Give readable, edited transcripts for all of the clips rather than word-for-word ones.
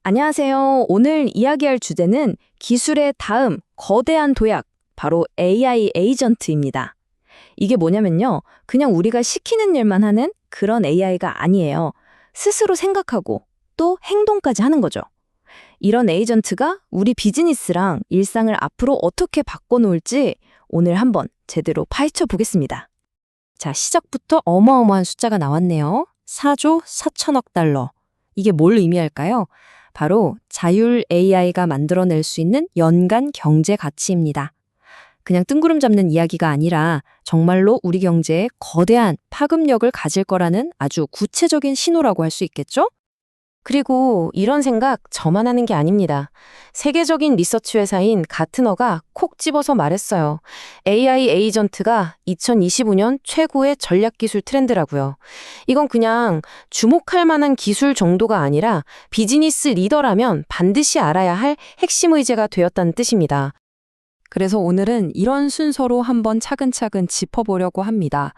안녕하세요. 오늘 이야기할 주제는 기술의 다음 거대한 도약, 바로 AI 에이전트입니다. 이게 뭐냐면요. 그냥 우리가 시키는 일만 하는 그런 AI가 아니에요. 스스로 생각하고 또 행동까지 하는 거죠. 이런 에이전트가 우리 비즈니스랑 일상을 앞으로 어떻게 바꿔놓을지 오늘 한번 제대로 파헤쳐 보겠습니다. 자, 시작부터 어마어마한 숫자가 나왔네요. 4조 4천억 달러. 이게 뭘 의미할까요? 바로 자율 AI가 만들어낼 수 있는 연간 경제 가치입니다. 그냥 뜬구름 잡는 이야기가 아니라 정말로 우리 경제에 거대한 파급력을 가질 거라는 아주 구체적인 신호라고 할 수 있겠죠? 그리고 이런 생각 저만 하는 게 아닙니다. 세계적인 리서치 회사인 가트너가 콕 집어서 말했어요. AI 에이전트가 2025년 최고의 전략 기술 트렌드라고요. 이건 그냥 주목할 만한 기술 정도가 아니라 비즈니스 리더라면 반드시 알아야 할 핵심 의제가 되었다는 뜻입니다. 그래서 오늘은 이런 순서로 한번 차근차근 짚어보려고 합니다.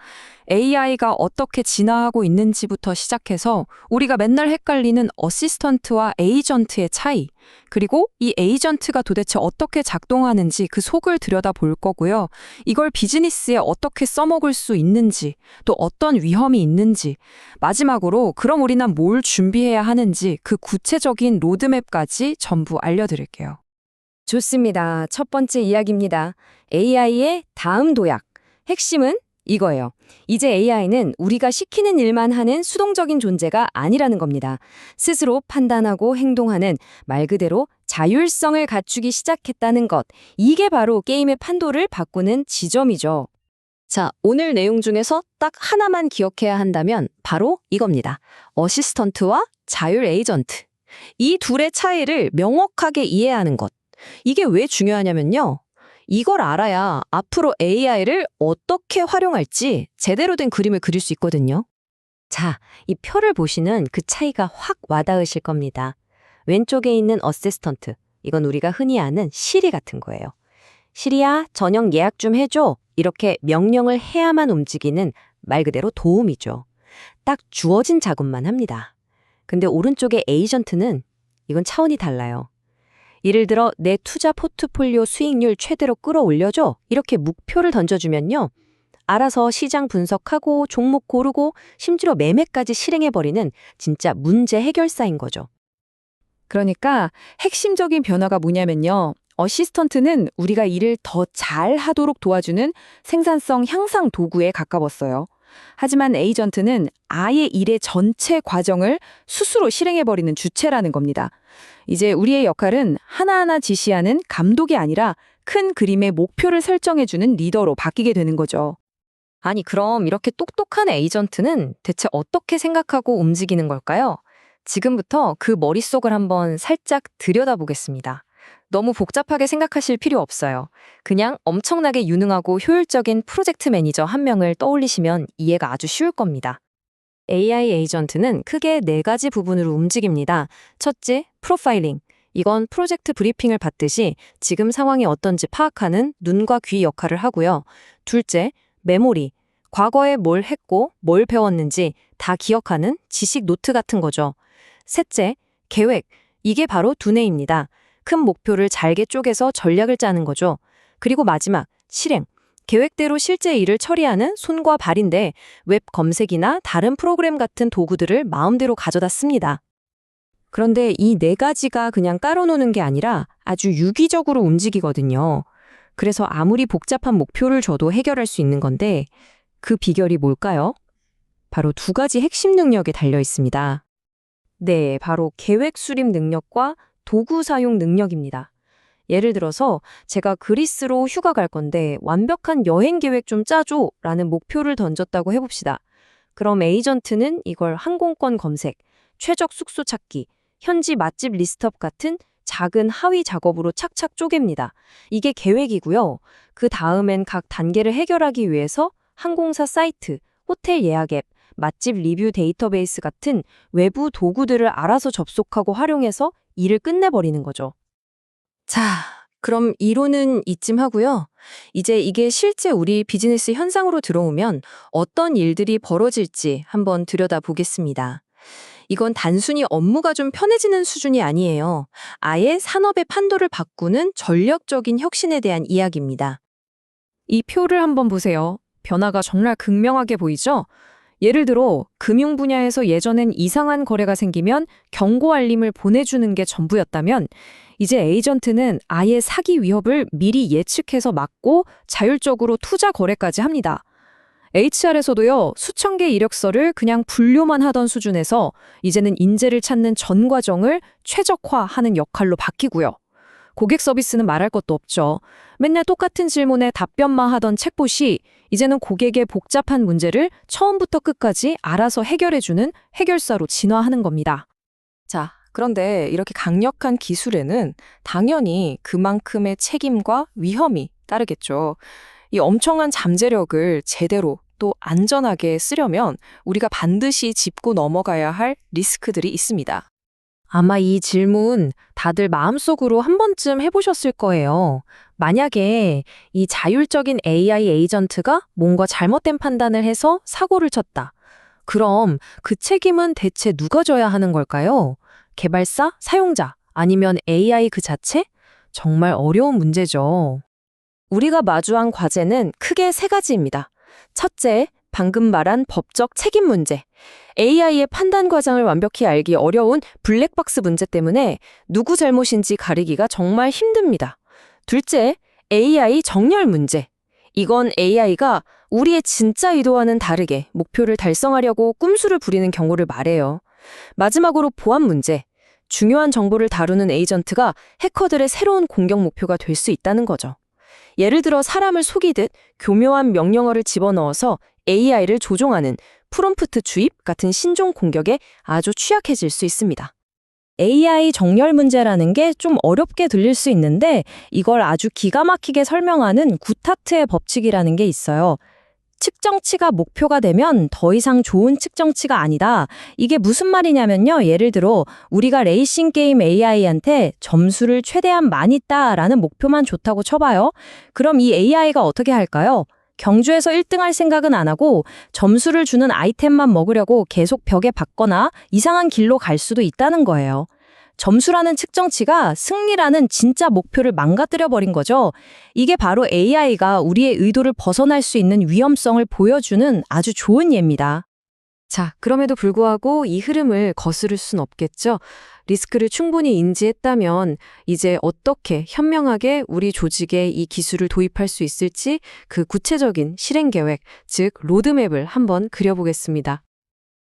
AI가 어떻게 진화하고 있는지부터 시작해서 우리가 맨날 헷갈리는 어시스턴트와 에이전트의 차이, 그리고 이 에이전트가 도대체 어떻게 작동하는지 그 속을 들여다볼 거고요. 이걸 비즈니스에 어떻게 써먹을 수 있는지, 또 어떤 위험이 있는지, 마지막으로 그럼 우리는 뭘 준비해야 하는지 그 구체적인 로드맵까지 전부 알려드릴게요. 좋습니다. 첫 번째 이야기입니다. AI의 다음 도약. 핵심은 이거예요. 이제 AI는 우리가 시키는 일만 하는 수동적인 존재가 아니라는 겁니다. 스스로 판단하고 행동하는 말 그대로 자율성을 갖추기 시작했다는 것. 이게 바로 게임의 판도를 바꾸는 지점이죠. 자, 오늘 내용 중에서 딱 하나만 기억해야 한다면 바로 이겁니다. 어시스턴트와 자율 에이전트. 이 둘의 차이를 명확하게 이해하는 것. 이게 왜 중요하냐면요. 이걸 알아야 앞으로 AI를 어떻게 활용할지 제대로 된 그림을 그릴 수 있거든요. 자, 이 표를 보시는 그 차이가 확 와닿으실 겁니다. 왼쪽에 있는 어시스턴트, 이건 우리가 흔히 아는 시리 같은 거예요. 시리야, 저녁 예약 좀 해줘. 이렇게 명령을 해야만 움직이는 말 그대로 도움이죠. 딱 주어진 작업만 합니다. 근데 오른쪽의 에이전트는 이건 차원이 달라요. 예를 들어 내 투자 포트폴리오 수익률 최대로 끌어올려줘. 이렇게目標를 던져주면요. 알아서 시장 분석하고 종목 고르고 심지어 매매까지 실행해버리는 진짜 문제 해결사인 거죠. 그러니까 핵심적인 변화가 뭐냐면요. 어시스턴트는 우리가 일을 더 잘하도록 도와주는 생산성 향상 도구에 가까웠어요. 하지만 에이전트는 아예 일의 전체 과정을 스스로 실행해버리는 주체라는 겁니다. 이제 우리의 역할은 하나하나 지시하는 감독이 아니라 큰 그림의 목표를 설정해주는 리더로 바뀌게 되는 거죠. 아니, 그럼 이렇게 똑똑한 에이전트는 대체 어떻게 생각하고 움직이는 걸까요? 지금부터 그 머릿속을 한번 살짝 들여다보겠습니다. 너무 복잡하게 생각하실 필요 없어요. 그냥 엄청나게 유능하고 효율적인 프로젝트 매니저 한 명을 떠올리시면 이해가 아주 쉬울 겁니다. AI 에이전트는 크게 4가지 부분으로 움직입니다. 첫째, 프로파일링. 이건 프로젝트 브리핑을 받듯이 지금 상황이 어떤지 파악하는 눈과 귀 역할을 하고요. 둘째, 메모리. 과거에 뭘 했고 뭘 배웠는지 다 기억하는 지식 노트 같은 거죠. 셋째, 계획. 이게 바로 두뇌입니다. 큰 목표를 잘게 쪼개서 전략을 짜는 거죠. 그리고 마지막, 실행. 계획대로 실제 일을 처리하는 손과 발인데 웹 검색이나 다른 프로그램 같은 도구들을 마음대로 가져다 씁니다. 그런데 이 4가지가 그냥 따로 노는 게 아니라 아주 유기적으로 움직이거든요. 그래서 아무리 복잡한 목표를 줘도 해결할 수 있는 건데 그 비결이 뭘까요? 바로 2가지 핵심 능력에 달려 있습니다. 네, 바로 계획 수립 능력과 도구 사용 능력입니다. 예를 들어서 제가 그리스로 휴가 갈 건데 완벽한 여행 계획 좀 짜줘 라는 목표를 던졌다고 해봅시다. 그럼 에이전트는 이걸 항공권 검색, 최적 숙소 찾기, 현지 맛집 리스트업 같은 작은 하위 작업으로 착착 쪼갭니다. 이게 계획이고요. 그 다음엔 각 단계를 해결하기 위해서 항공사 사이트, 호텔 예약 앱, 맛집 리뷰 데이터베이스 같은 외부 도구들을 알아서 접속하고 활용해서 일을 끝내버리는 거죠. 자, 그럼 이론은 이쯤 하고요. 이제 이게 실제 우리 비즈니스 현상으로 들어오면 어떤 일들이 벌어질지 한번 들여다보겠습니다. 이건 단순히 업무가 좀 편해지는 수준이 아니에요. 아예 산업의 판도를 바꾸는 전략적인 혁신에 대한 이야기입니다. 이 표를 한번 보세요. 변화가 정말 극명하게 보이죠? 예를 들어 금융 분야에서 예전엔 이상한 거래가 생기면 경고 알림을 보내주는 게 전부였다면 이제 에이전트는 아예 사기 위협을 미리 예측해서 막고 자율적으로 투자 거래까지 합니다. HR에서도요, 수천 개 이력서를 그냥 분류만 하던 수준에서 이제는 인재를 찾는 전 과정을 최적화하는 역할로 바뀌고요. 고객 서비스는 말할 것도 없죠. 맨날 똑같은 질문에 답변만 하던 챗봇이 이제는 고객의 복잡한 문제를 처음부터 끝까지 알아서 해결해주는 해결사로 진화하는 겁니다. 자, 그런데 이렇게 강력한 기술에는 당연히 그만큼의 책임과 위험이 따르겠죠. 이 엄청난 잠재력을 제대로 또 안전하게 쓰려면 우리가 반드시 짚고 넘어가야 할 리스크들이 있습니다. 아마 이 질문 다들 마음속으로 한 번쯤 해보셨을 거예요. 만약에 이 자율적인 AI 에이전트가 뭔가 잘못된 판단을 해서 사고를 쳤다. 그럼 그 책임은 대체 누가 져야 하는 걸까요? 개발사, 사용자, 아니면 AI 그 자체? 정말 어려운 문제죠. 우리가 마주한 과제는 크게 세 가지입니다. 첫째, 방금 말한 법적 책임 문제. AI의 판단 과정을 완벽히 알기 어려운 블랙박스 문제 때문에 누구 잘못인지 가리기가 정말 힘듭니다. 둘째, AI 정렬 문제. 이건 AI가 우리의 진짜 의도와는 다르게 목표를 달성하려고 꼼수를 부리는 경우를 말해요. 마지막으로 보안 문제. 중요한 정보를 다루는 에이전트가 해커들의 새로운 공격 목표가 될 수 있다는 거죠. 예를 들어 사람을 속이듯 교묘한 명령어를 집어넣어서 AI를 조종하는 프롬프트 주입 같은 신종 공격에 아주 취약해질 수 있습니다. AI 정렬 문제라는 게 좀 어렵게 들릴 수 있는데 이걸 아주 기가 막히게 설명하는 구타트의 법칙이라는 게 있어요. 측정치가 목표가 되면 더 이상 좋은 측정치가 아니다. 이게 무슨 말이냐면요. 예를 들어 우리가 레이싱 게임 AI한테 점수를 최대한 많이 따라는 목표만 좋다고 쳐봐요. 그럼 이 AI가 어떻게 할까요? 경주에서 1등할 생각은 안 하고 점수를 주는 아이템만 먹으려고 계속 벽에 박거나 이상한 길로 갈 수도 있다는 거예요. 점수라는 측정치가 승리라는 진짜 목표를 망가뜨려버린 거죠. 이게 바로 AI가 우리의 의도를 벗어날 수 있는 위험성을 보여주는 아주 좋은 예입니다. 자, 그럼에도 불구하고 이 흐름을 거스를 순 없겠죠. 리스크를 충분히 인지했다면 이제 어떻게 현명하게 우리 조직에 이 기술을 도입할 수 있을지 그 구체적인 실행 계획, 즉 로드맵을 한번 그려보겠습니다.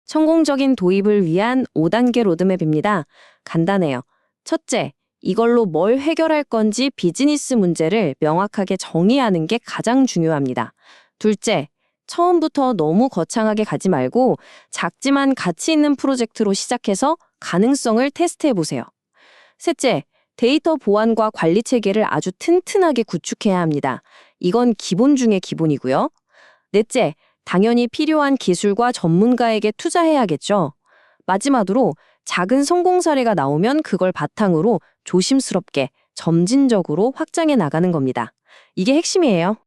성공적인 도입을 위한 5단계 로드맵입니다. 간단해요. 첫째, 이걸로 뭘 해결할 건지 비즈니스 문제를 명확하게 정의하는 게 가장 중요합니다. 둘째, 처음부터 너무 거창하게 가지 말고 작지만 가치 있는 프로젝트로 시작해서 가능성을 테스트해보세요. 셋째, 데이터 보안과 관리 체계를 아주 튼튼하게 구축해야 합니다. 이건 기본 중의 기본이고요. 넷째, 당연히 필요한 기술과 전문가에게 투자해야겠죠. 마지막으로 작은 성공 사례가 나오면 그걸 바탕으로 조심스럽게 점진적으로 확장해 나가는 겁니다. 이게 핵심이에요.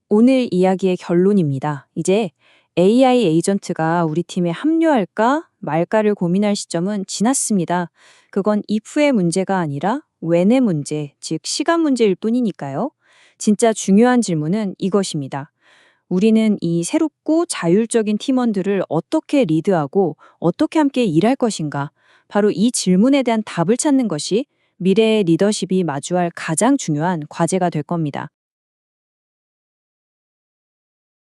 오늘 이야기의 결론입니다. 이제 AI 에이전트가 우리 팀에 합류할까 말까를 고민할 시점은 지났습니다. 그건 if의 문제가 아니라 when의 문제, 즉 시간 문제일 뿐이니까요. 진짜 중요한 질문은 이것입니다. 우리는 이 새롭고 자율적인 팀원들을 어떻게 리드하고 어떻게 함께 일할 것인가? 바로 이 질문에 대한 답을 찾는 것이 미래의 리더십이 마주할 가장 중요한 과제가 될 겁니다.